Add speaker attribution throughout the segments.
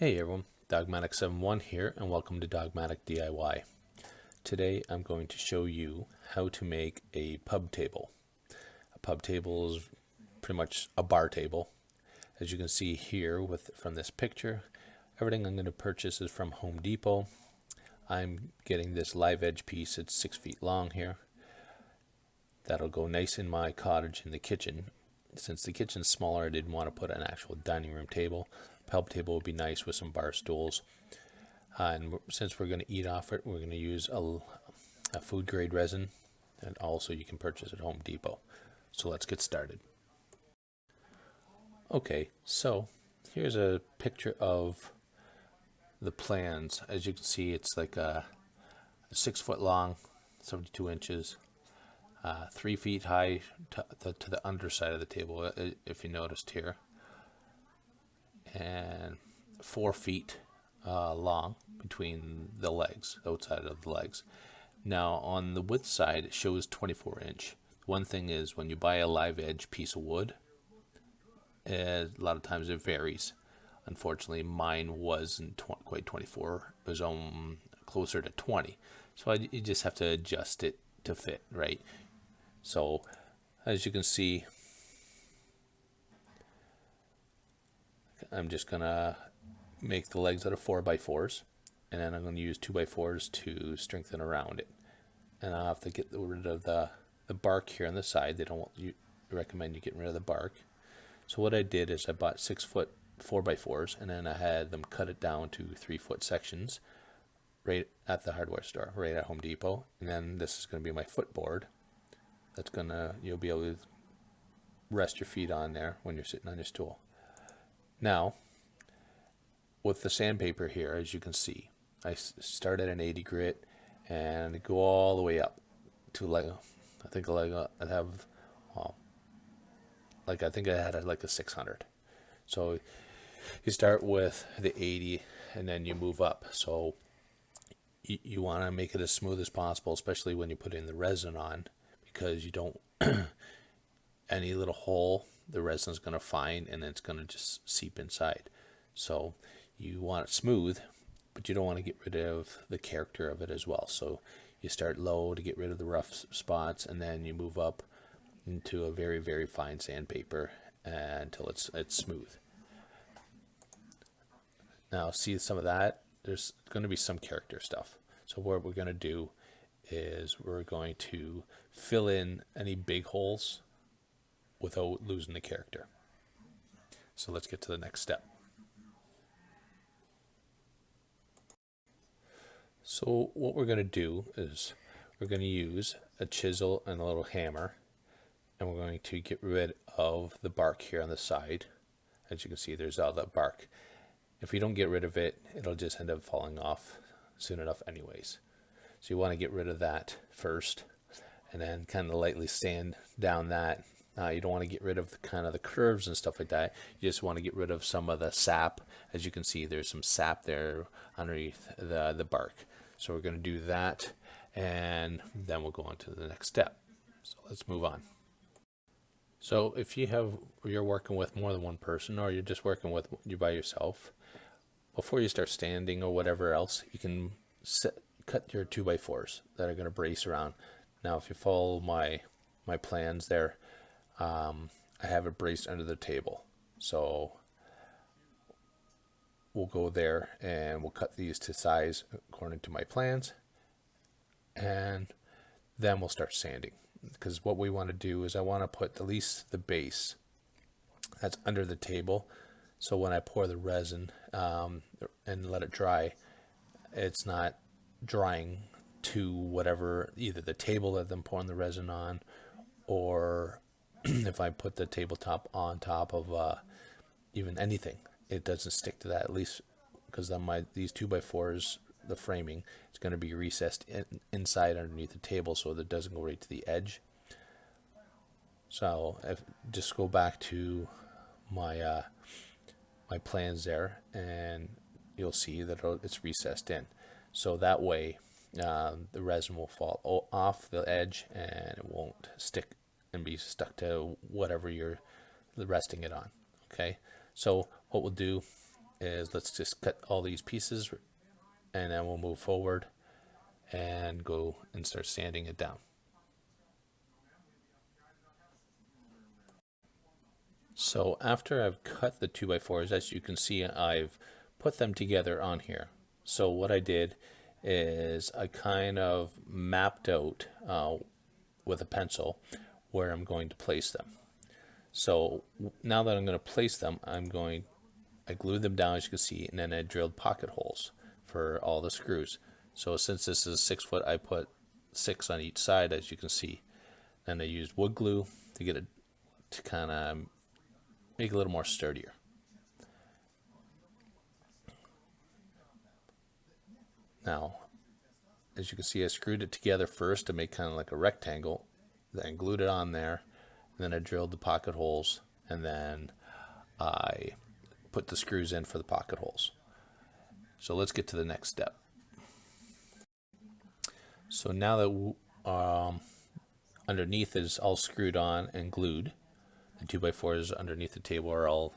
Speaker 1: Hey everyone, Dogmatic71 here and welcome to Dogmatic DIY. Today I'm going to show you how to make a pub table. A pub table is pretty much a bar table. As you can see here from this picture, everything I'm going to purchase is from Home Depot. I'm getting this live edge piece, it's 6 feet long here. That'll go nice in my cottage in the kitchen. Since the kitchen's smaller, I didn't want to put an actual dining room table. Pub table would be nice with some bar stools. And since we're going to eat off it, we're going to use a food grade resin, and also you can purchase at Home Depot. So let's get started. Okay, so here's a picture of the plans. As you can see, it's like a 6 foot long, 72 inches, 3 feet high to the underside of the table, if you noticed here, and 4 feet long between the legs, the outside of the legs. Now on the width side it shows 24 inch. One thing is, when you buy a live edge piece of wood, a lot of times it varies. Unfortunately mine wasn't quite 24, it was closer to 20, so you just have to adjust it to fit, right? So as you can see, I'm just gonna make the legs out of 4x4s, and then I'm going to use 2x4s to strengthen around it. And I'll have to get rid of the bark here on the side. They don't recommend you getting rid of the bark. So what I did is I bought 6 foot 4x4s, and then I had them cut it down to 3 foot sections right at the hardware store, right at Home Depot. And then this is going to be my footboard. That's gonna, you'll be able to rest your feet on there when you're sitting on your stool. Now, with the sandpaper here, as you can see, I start at an 80 grit and go all the way up to I think I had like a 600. So you start with the 80 and then you move up. So you want to make it as smooth as possible, especially when you put in the resin on, because you don't any little hole the resin is going to find and it's going to just seep inside. So you want it smooth, but you don't want to get rid of the character of it as well. So you start low to get rid of the rough spots, and then you move up into a very, very fine sandpaper until it's smooth. Now see some of that, there's going to be some character stuff. So what we're going to do is we're going to fill in any big holes without losing the character. So let's get to the next step. So what we're going to do is we're going to use a chisel and a little hammer, and we're going to get rid of the bark here on the side. As you can see, there's all that bark. If you don't get rid of it, it'll just end up falling off soon enough anyways. So you want to get rid of that first, and then kind of lightly sand down that. You don't want to get rid of the curves and stuff like that. You just want to get rid of some of the sap. As you can see, there's some sap there underneath the bark. So we're going to do that, and then we'll go on to the next step. So let's move on. So if you're working with more than one person, or you're just working with you by yourself, before you start standing or whatever else, you can cut your 2x4s that are going to brace around. Now if you follow my plans there, I have it braced under the table. So we'll go there and we'll cut these to size according to my plans, and then we'll start sanding, because what we want to do is I want to put at least the base that's under the table, so when I pour the resin and let it dry, it's not drying to whatever, either the table that I'm pouring the resin on, or if I put the tabletop on top of even anything, it doesn't stick to that, at least because on these 2x4s, the framing is going to be recessed inside underneath the table, so that it doesn't go right to the edge. So just go back to my my plans there, and you'll see that it's recessed in. So that way the resin will fall off the edge and it won't stick and be stuck to whatever you're resting it on. Okay, so what we'll do is let's just cut all these pieces, and then we'll move forward and go and start sanding it down. So after I've cut the 2x4s, as you can see, I've put them together on here. So what I did is I kind of mapped out with a pencil where I'm going to place them. So now that I'm going to place them, I glued them down, as you can see, and then I drilled pocket holes for all the screws. So since this is 6 foot, I put 6 on each side, as you can see. And I used wood glue to get it to kind of make it a little more sturdier. Now, as you can see, I screwed it together first to make kind of like a rectangle, then glued it on there, and then I drilled the pocket holes, and then I put the screws in for the pocket holes. So let's get to the next step. So now that underneath is all screwed on and glued, the 2x4s underneath the table are all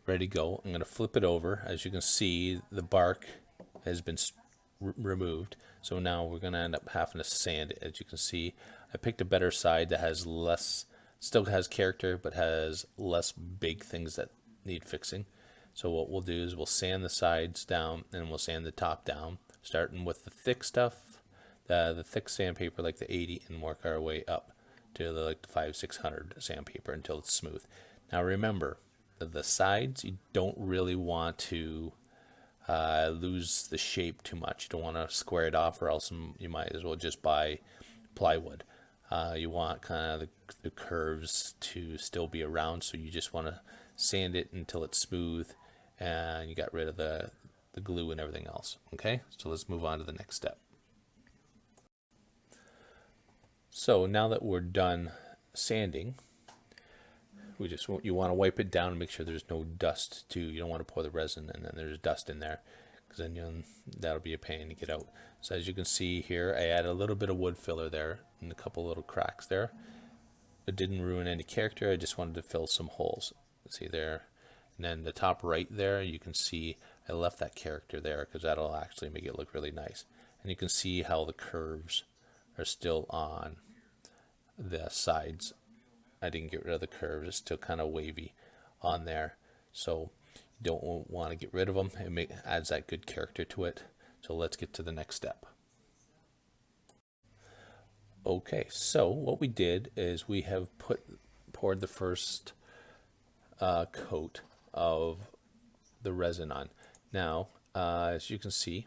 Speaker 1: ready to go. I'm going to flip it over. As you can see, the bark has been removed. So now we're going to end up having to sand it. As you can see, I picked a better side that has less, still has character, but has less big things that need fixing. So what we'll do is we'll sand the sides down and we'll sand the top down, starting with the thick stuff, the thick sandpaper like the 80, and work our way up to the 500-600 sandpaper until it's smooth. Now remember, the sides, you don't really want to lose the shape too much. You don't want to square it off, or else you might as well just buy plywood. You want kind of the curves to still be around, so you just want to sand it until it's smooth and you got rid of the glue and everything else. Okay, so let's move on to the next step. So now that we're done sanding, you want to wipe it down and make sure there's no dust too. You don't want to pour the resin and then there's dust in there, because then that'll be a pain to get out. So as you can see here, I added a little bit of wood filler there and a couple little cracks there. It didn't ruin any character. I just wanted to fill some holes. See there, and then the top right there, you can see I left that character there because that'll actually make it look really nice. And you can see how the curves are still on the sides. I didn't get rid of the curves. It's still kind of wavy on there. So you don't want to get rid of them. It adds that good character to it. So let's get to the next step. Okay, so what we did is we have poured the first coat of the resin on. Now, as you can see,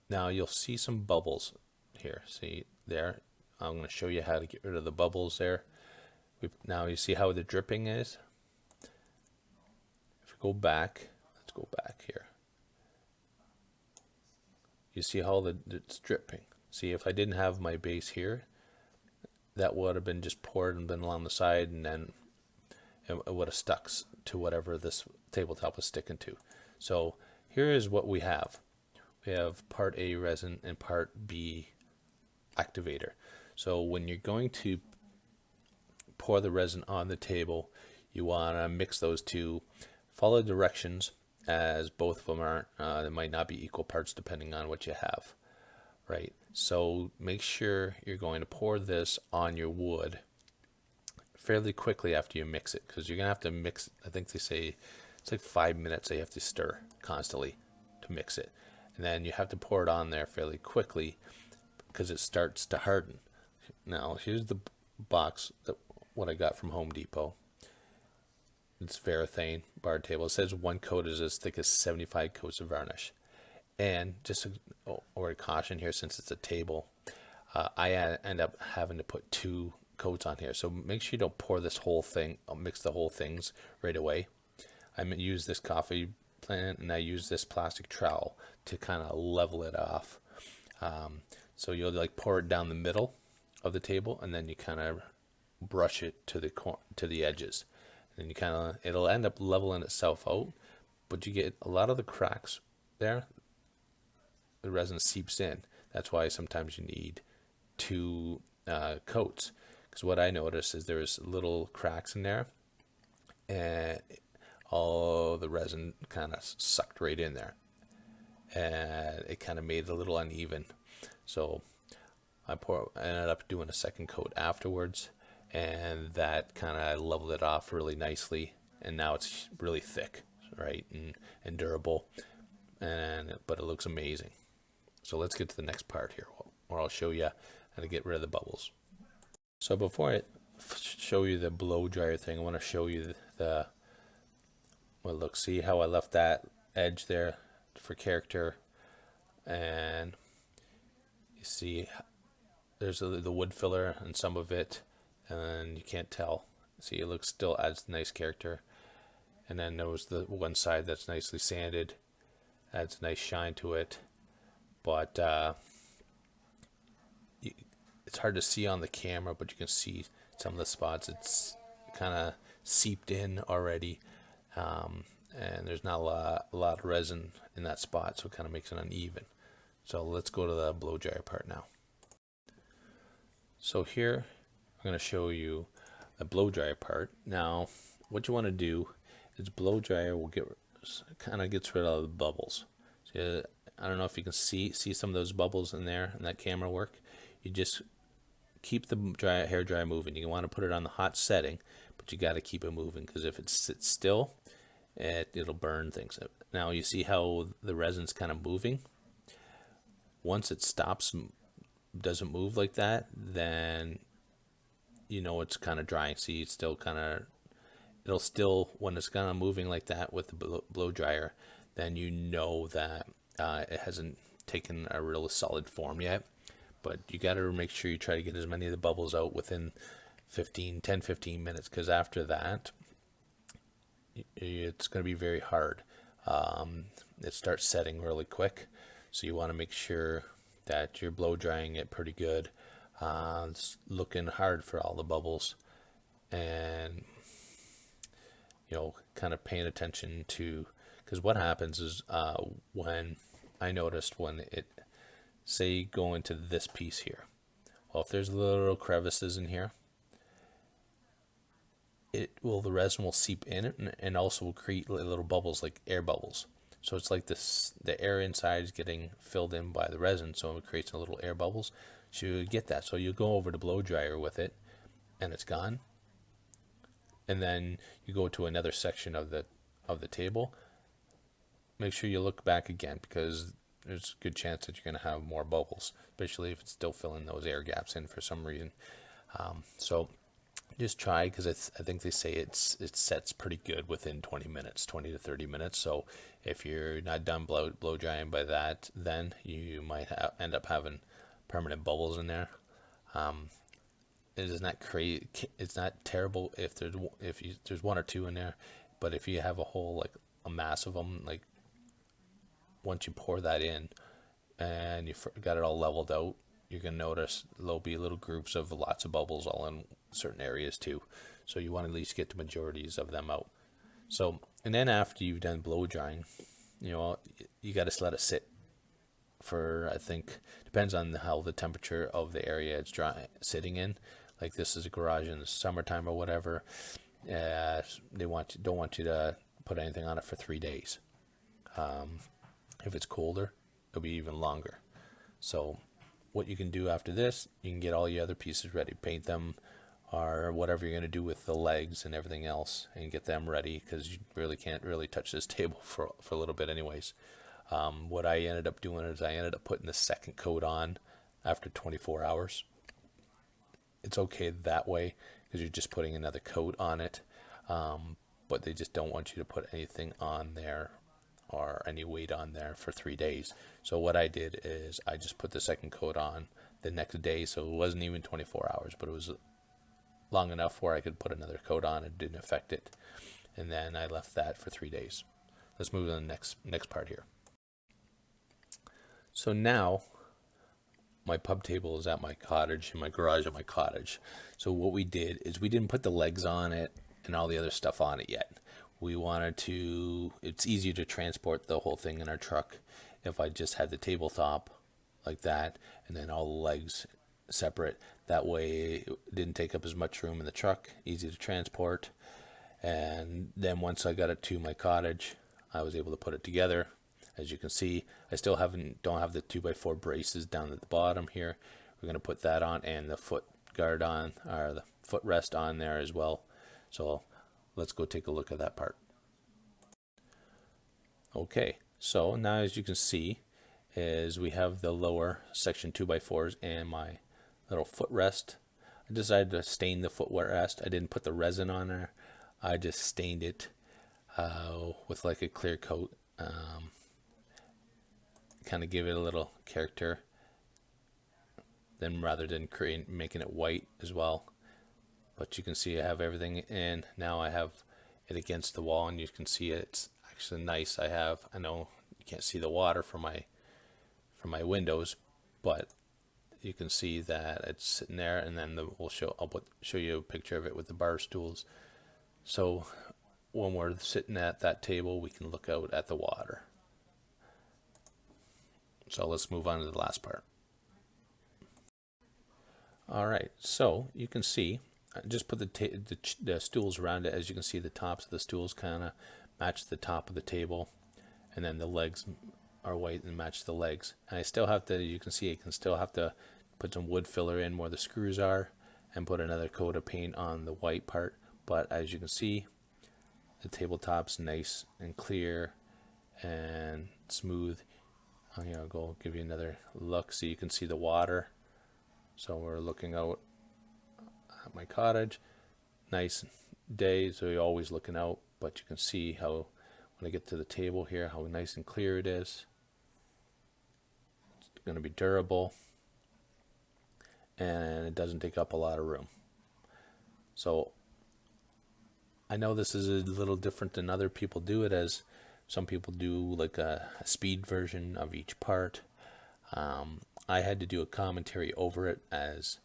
Speaker 1: now you'll see some bubbles here. See there? I'm going to show you how to get rid of the bubbles there. Now you see how the dripping is? If we go back, let's go back here. You see how it's dripping. See, if I didn't have my base here, that would have been just poured and been along the side, and then it would have stuck to whatever this tabletop was sticking to. So here is what we have. We have part A resin and part B activator. So when you're going to pour the resin on the table, you want to mix those two. Follow directions, as both of them aren't, they might not be equal parts depending on what you have, right? So make sure you're going to pour this on your wood fairly quickly after you mix it, because you're going to have to mix, I think they say it's like 5 minutes they have to stir constantly to mix it. And then you have to pour it on there fairly quickly because it starts to harden. Now here's the box, what I got from Home Depot. It's Varathane barred table. It says one coat is as thick as 75 coats of varnish. And just a caution here, since it's a table, I end up having to put 2 coats on here. So make sure you don't pour this whole thing, mix the whole things right away. I use this coffee plant and I use this plastic trowel to kind of level it off. So you'll like pour it down the middle of the table, and then you kind of brush it to the edges. And you kind of, it'll end up leveling itself out, but you get a lot of the cracks there. The resin seeps in. That's why sometimes you need 2 coats. Because what I noticed is there's little cracks in there, and all the resin kind of sucked right in there, and it kind of made it a little uneven. So I ended up doing a second coat afterwards, and that kind of leveled it off really nicely. And now it's really thick, right, and durable, but it looks amazing. So let's get to the next part here, where I'll show you how to get rid of the bubbles. So before I show you the blow dryer thing, I want to show you well, look, see how I left that edge there for character, and you see there's the wood filler and some of it, and you can't tell. See, it looks still adds nice character. And then there was the one side that's nicely sanded, adds a nice shine to it. But it's hard to see on the camera, but you can see some of the spots. It's kind of seeped in already, and there's not a lot of resin in that spot, so it kind of makes it uneven. So let's go to the blow dryer part now. So here I'm going to show you the blow dryer part. Now, what you want to do is blow dryer will kind of gets rid of the bubbles. So, I don't know if you can see some of those bubbles in there in that camera work. You just keep the hair dryer moving. You want to put it on the hot setting, but you got to keep it moving, because if it sits still, it'll burn things. Now you see how the resin's kind of moving. Once it stops, doesn't move like that, then you know it's kind of drying. See, it's still kind of, it'll still, when it's kind of moving like that with the blow dryer, then you know that it hasn't taken a real solid form yet. But you got to make sure you try to get as many of the bubbles out within 10-15 minutes, because after that it's going to be very hard. It starts setting really quick, so you want to make sure that you're blow drying it pretty good. It's looking hard for all the bubbles, and kind of paying attention to, because what happens is when I noticed when it, say, go into this piece here, well, if there's little crevices in here, the resin will seep in it, and also will create little bubbles, like air bubbles. So it's like this, the air inside is getting filled in by the resin, so it creates a little air bubbles. So you get that. So you go over to blow dryer with it, and it's gone. And then you go to another section of the table. Make sure you look back again, because there's a good chance that you're going to have more bubbles, especially if it's still filling those air gaps in for some reason. So just try, because I think they say it sets pretty good within 20 to 30 minutes. So if you're not done blow drying by that, then you might end up having permanent bubbles in there. It is not crazy. It's not terrible if there's one or two in there, but if you have a whole, like a mass of them, like once you pour that in and you got it all leveled out, you're gonna notice there'll be little groups of lots of bubbles all in certain areas too. So you want to at least get the majorities of them out. So, and then after you've done blow drying, you got to let it sit for, I think, depends on how the temperature of the area it's sitting in. Like this is a garage in the summertime or whatever. They don't want you to put anything on it for 3 days. If it's colder, it'll be even longer. So what you can do after this, you can get all your other pieces ready, paint them, or whatever you're going to do with the legs and everything else, and get them ready, because you really can't really touch this table for a little bit anyways. What I ended up doing is I ended up putting the second coat on after 24 hours. It's okay that way, because you're just putting another coat on it, but they just don't want you to put anything on there or any weight on there for 3 days. So what I did is I just put the second coat on the next day, so it wasn't even 24 hours, but it was long enough where I could put another coat on. It didn't affect it, and then I left that for 3 days. Let's move to the next part here. So now my pub table is at my cottage, in my garage at my cottage. So what we did is we didn't put the legs on it and all the other stuff on it yet. We wanted to, it's easier to transport the whole thing in our truck if I just had the tabletop like that, and then all the legs separate. That way it didn't take up as much room in the truck, easy to transport. And then once I got it to my cottage, I was able to put it together. As you can see, I still don't have the 2x4 braces down at the bottom here. We're going to put that on, and the foot guard on, or the footrest on there as well. So let's go take a look at that part. Okay, so now as you can see, is we have the lower section 2x4s and my little footrest. I decided to stain the footrest. I didn't put the resin on there. I just stained it with like a clear coat. Kind of give it a little character. Then rather than making it white as well. But you can see I have everything in. Now I have it against the wall, and you can see it's actually nice. I know you can't see the water from my windows, but you can see that it's sitting there, and then I'll show you a picture of it with the bar stools. So when we're sitting at that table, we can look out at the water. So let's move on to the last part. All right, so you can see I just put the stools around it. As you can see, the tops of the stools kind of match the top of the table, and then the legs are white and match the legs. And I still have to, you can see, I can still have to put some wood filler in where the screws are, and put another coat of paint on the white part. But as you can see, the tabletop's nice and clear and smooth. I'm gonna go give you another look so you can see the water. So we're looking out at my cottage. Nice day, so you're always looking out, but you can see how when I get to the table here, how nice and clear it is. It's going to be durable, and it doesn't take up a lot of room. So I know this is a little different than other people do it, as some people do like a speed version of each part. I had to do a commentary over it as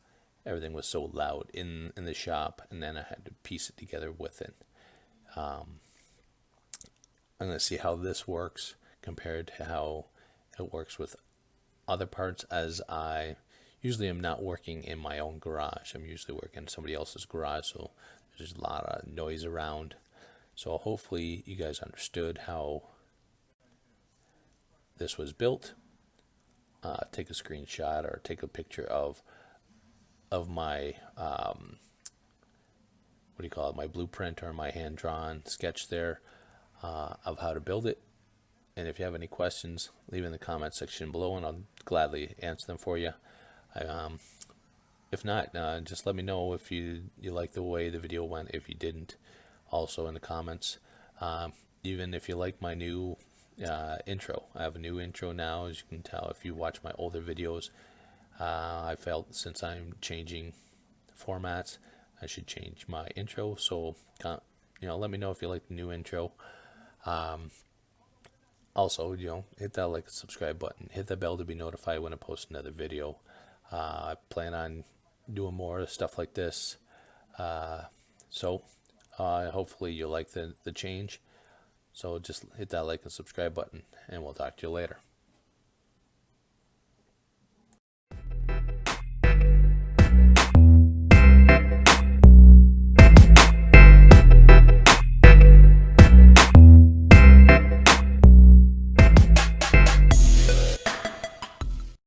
Speaker 1: everything was so loud in the shop, and then I had to piece it together with it. I'm going to see how this works compared to how it works with other parts, as I usually am not working in my own garage. I'm usually working in somebody else's garage, so there's a lot of noise around. So hopefully you guys understood how this was built. Take a screenshot or take a picture of my my blueprint or my hand-drawn sketch there of how to build it. And if you have any questions, leave in the comment section below, and I'll gladly answer them for you. If not, just let me know if you like the way the video went. If you didn't, also in the comments. Even if you like my new intro, I have a new intro now. As you can tell if you watch my older videos, I felt since I'm changing formats, I should change my intro. So let me know if you like the new intro. Also, hit that like and subscribe button, hit the bell to be notified when I post another video. I plan on doing more stuff like this, so hopefully you like the change. So just hit that like and subscribe button, and we'll talk to you later.